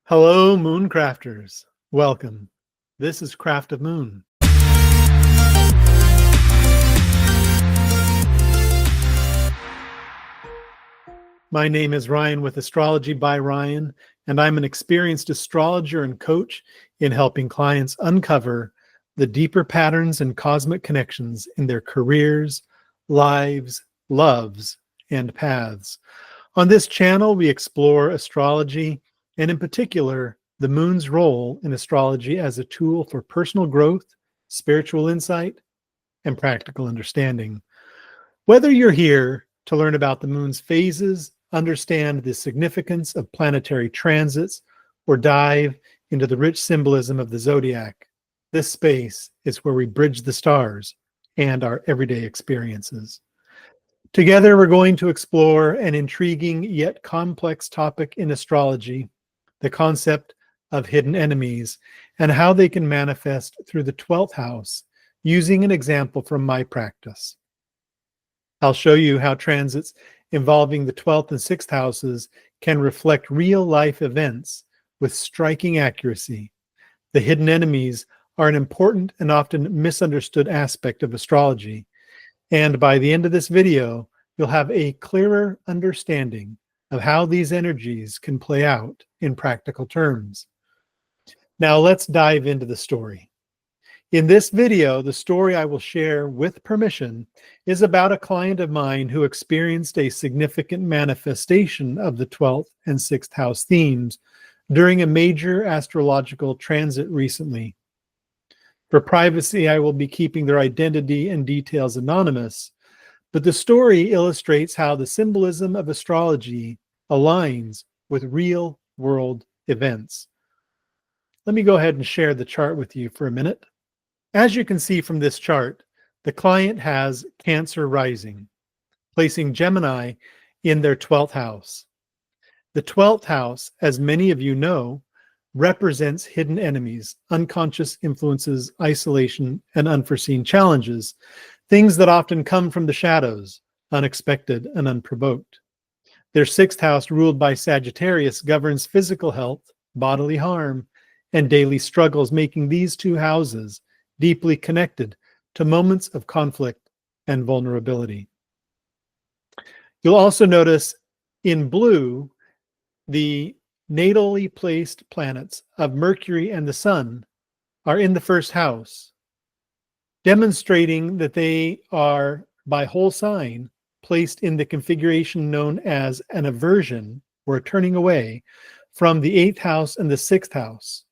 Hello, Mooncrafters. Welcome. This is Craft of Moon. My name is Ryan with Astrology by Ryan, and I'm an experienced astrologer and coach in helping clients uncover the deeper patterns and cosmic connections in their careers, lives, loves, and paths. On this channel, we explore astrology, and in particular, the moon's role in astrology as a tool for personal growth, spiritual insight, and practical understanding. Whether you're here to learn about the moon's phases, understand the significance of planetary transits, or dive into the rich symbolism of the zodiac, this space is where we bridge the stars and our everyday experiences. Together, we're going to explore an intriguing yet complex topic in astrology, the concept of hidden enemies and how they can manifest through the 12th house, using an example from my practice. I'll show you how transits involving the 12th and 6th houses can reflect real-life events with striking accuracy. The hidden enemies are an important and often misunderstood aspect of astrology, and by the end of this video, you'll have a clearer understanding of how these energies can play out in practical terms. Now let's dive into the story. In this video, the story I will share with permission is about a client of mine who experienced a significant manifestation of the 12th and 6th house themes during a major astrological transit recently. For privacy, I will be keeping their identity and details anonymous, but the story illustrates how the symbolism of astrology aligns with real-world events. Let me go ahead and share the chart with you for a minute. As you can see from this chart, the client has Cancer rising, placing Gemini in their 12th house. The 12th house, as many of you know, represents hidden enemies, unconscious influences, isolation, and unforeseen challenges, things that often come from the shadows, unexpected and unprovoked. Their 6th house, ruled by Sagittarius, governs physical health, bodily harm, and daily struggles, making these two houses deeply connected to moments of conflict and vulnerability. You'll also notice in blue the natally placed planets of Mercury and the Sun are in the 1st house, demonstrating that they are, by whole sign, placed in the configuration known as an aversion, or a turning away, from the 8th house and the 6th house.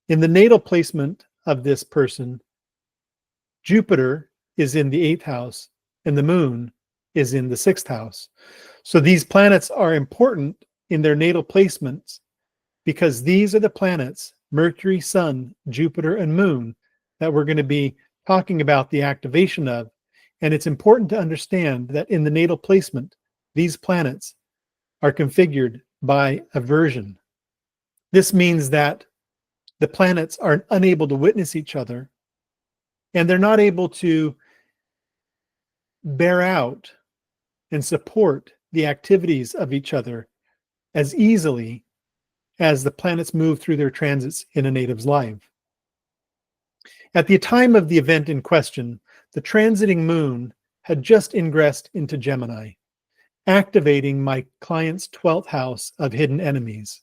In the natal placement of this person, Jupiter is in the 8th house and the moon is in the 6th house. So these planets are important in their natal placements because these are the planets, Mercury, Sun, Jupiter, and Moon, that we're going to be talking about the activation of. And it's important to understand that in the natal placement, these planets are configured by aversion. This means that the planets are unable to witness each other, and they're not able to bear out and support the activities of each other as easily as the planets move through their transits in a native's life. At the time of the event in question, the transiting moon had just ingressed into Gemini, activating my client's 12th house of hidden enemies.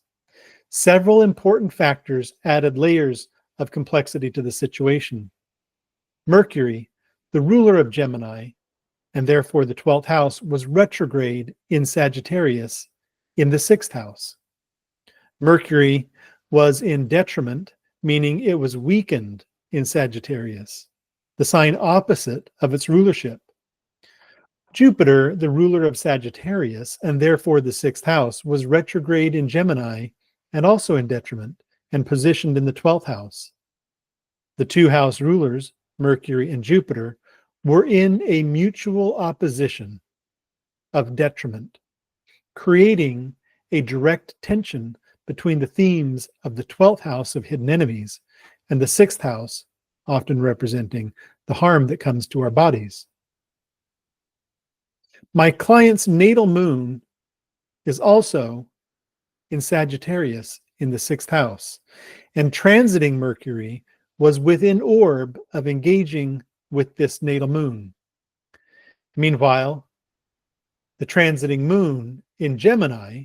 Several important factors added layers of complexity to the situation. Mercury, the ruler of Gemini, and therefore the 12th house, was retrograde in Sagittarius in the 6th house. Mercury was in detriment, meaning it was weakened in Sagittarius, the sign opposite of its rulership. Jupiter, the ruler of Sagittarius, and therefore the 6th house, was retrograde in Gemini and also in detriment and positioned in the 12th house. The two house rulers, Mercury and Jupiter, were in a mutual opposition of detriment, creating a direct tension between the themes of the 12th house of hidden enemies and the 6th house, often representing the harm that comes to our bodies. My client's natal moon is also in Sagittarius in the sixth house, and transiting Mercury was within orb of engaging with this natal moon. Meanwhile, the transiting moon in Gemini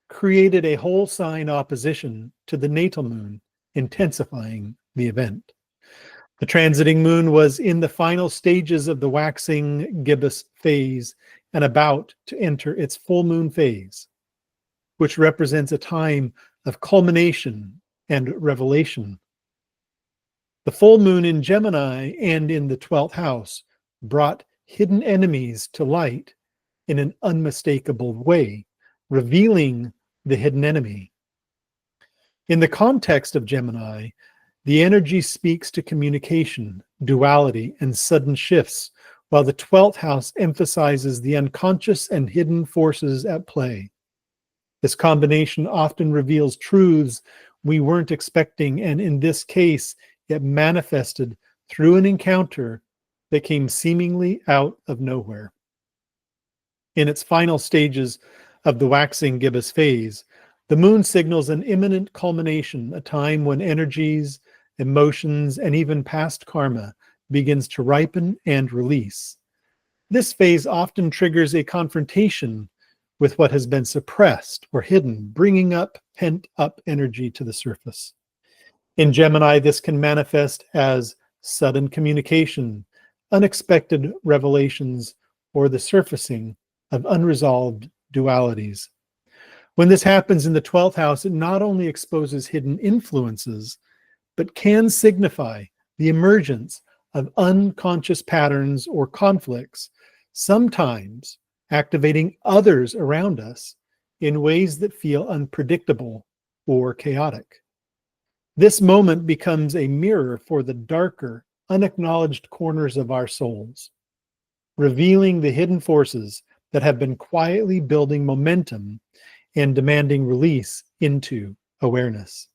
created a whole sign opposition to the natal moon, intensifying the event. The transiting moon was in the final stages of the waxing gibbous phase and about to enter its full moon phase, which represents a time of culmination and revelation. The full moon in Gemini and in the 12th house brought hidden enemies to light in an unmistakable way, revealing the hidden enemy. In the context of Gemini, the energy speaks to communication, duality, and sudden shifts, while the 12th house emphasizes the unconscious and hidden forces at play. This combination often reveals truths we weren't expecting, and in this case, it manifested through an encounter that came seemingly out of nowhere. In its final stages of the waxing gibbous phase, the moon signals an imminent culmination, a time when energies, emotions, and even past karma begins to ripen and release. This phase often triggers a confrontation with what has been suppressed or hidden, bringing up pent-up energy to the surface. In Gemini, this can manifest as sudden communication, unexpected revelations, or the surfacing of unresolved dualities. When this happens in the 12th house, it not only exposes hidden influences, but can signify the emergence of unconscious patterns or conflicts, sometimes activating others around us in ways that feel unpredictable or chaotic. This moment becomes a mirror for the darker, unacknowledged corners of our souls, revealing the hidden forces that have been quietly building momentum and demanding release into awareness.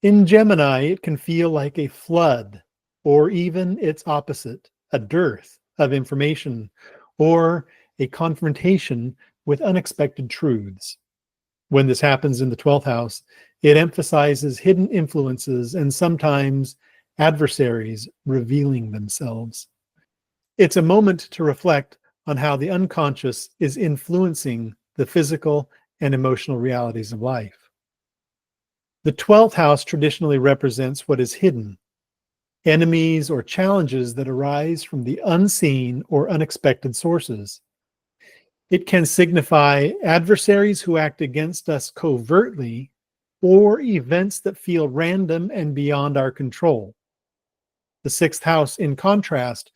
In Gemini, it can feel like a flood, or even its opposite, a dearth of information, or a confrontation with unexpected truths. When this happens in the 12th house, it emphasizes hidden influences and sometimes adversaries revealing themselves. It's a moment to reflect on how the unconscious is influencing the physical and emotional realities of life. The 12th house traditionally represents what is hidden, enemies or challenges that arise from the unseen or unexpected sources. It can signify adversaries who act against us covertly or events that feel random and beyond our control. The 6th house, in contrast,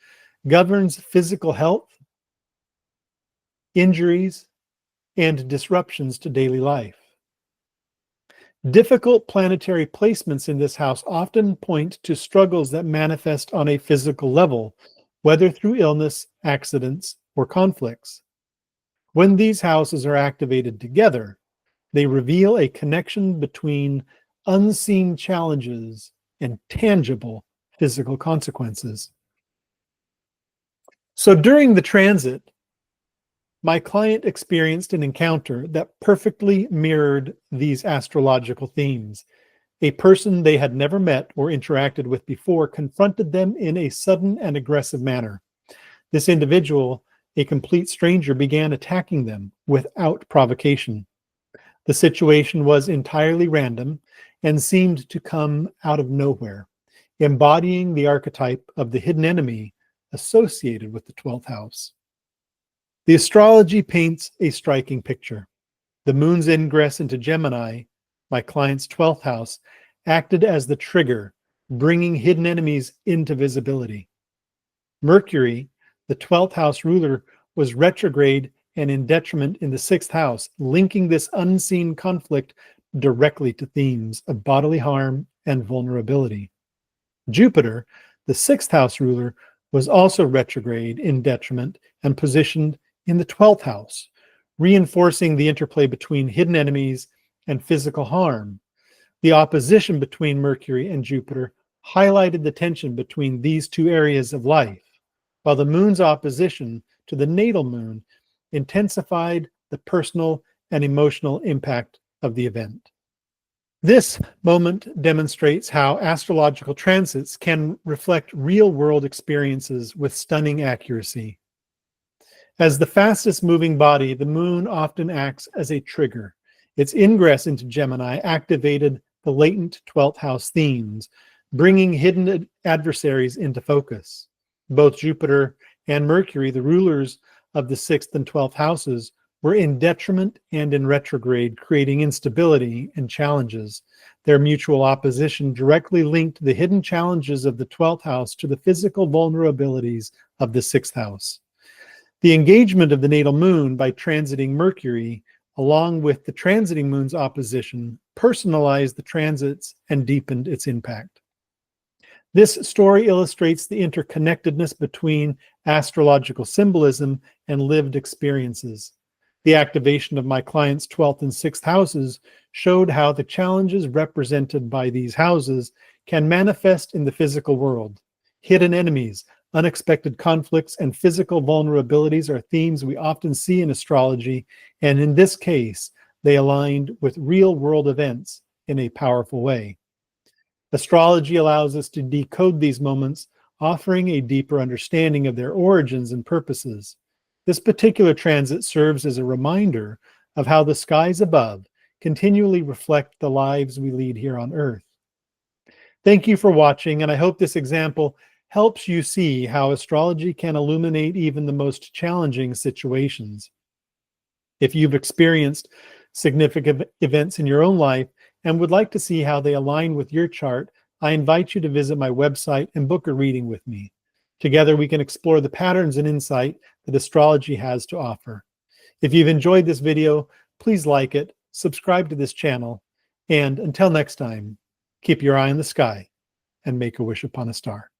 governs physical health, injuries, and disruptions to daily life. Difficult planetary placements in this house often point to struggles that manifest on a physical level, whether through illness, accidents, or conflicts. When these houses are activated together, they reveal a connection between unseen challenges and tangible physical consequences. So during the transit, my client experienced an encounter that perfectly mirrored these astrological themes. A person they had never met or interacted with before confronted them in a sudden and aggressive manner. This individual, a complete stranger, began attacking them without provocation. The situation was entirely random and seemed to come out of nowhere, embodying the archetype of the hidden enemy associated with the 12th house. The astrology paints a striking picture. The moon's ingress into Gemini, my client's 12th house, acted as the trigger, bringing hidden enemies into visibility. Mercury, the 12th house ruler, was retrograde and in detriment in the 6th house, linking this unseen conflict directly to themes of bodily harm and vulnerability. Jupiter, the 6th house ruler, was also retrograde in detriment and positioned in the 12th house, reinforcing the interplay between hidden enemies and physical harm. The opposition between Mercury and Jupiter highlighted the tension between these two areas of life, while the moon's opposition to the natal moon intensified the personal and emotional impact of the event. This moment demonstrates how astrological transits can reflect real-world experiences with stunning accuracy. As the fastest moving body, the moon often acts as a trigger. Its ingress into Gemini activated the latent 12th house themes, bringing hidden adversaries into focus. Both Jupiter and Mercury, the rulers of the 6th and 12th houses, were in detriment and in retrograde, creating instability and challenges. Their mutual opposition directly linked the hidden challenges of the 12th house to the physical vulnerabilities of the 6th house. The engagement of the natal moon by transiting Mercury, along with the transiting moon's opposition, personalized the transits and deepened its impact. This story illustrates the interconnectedness between astrological symbolism and lived experiences. The activation of my client's 12th and 6th houses showed how the challenges represented by these houses can manifest in the physical world. Hidden enemies, unexpected conflicts, and physical vulnerabilities are themes we often see in astrology, and in this case, they aligned with real-world events in a powerful way. Astrology allows us to decode these moments, offering a deeper understanding of their origins and purposes. This particular transit serves as a reminder of how the skies above continually reflect the lives we lead here on Earth. Thank you for watching, and I hope this example helps you see how astrology can illuminate even the most challenging situations. If you've experienced significant events in your own life and would like to see how they align with your chart, I invite you to visit my website and book a reading with me. Together, we can explore the patterns and insight that astrology has to offer. If you've enjoyed this video, please like it, subscribe to this channel, and until next time, keep your eye on the sky and make a wish upon a star.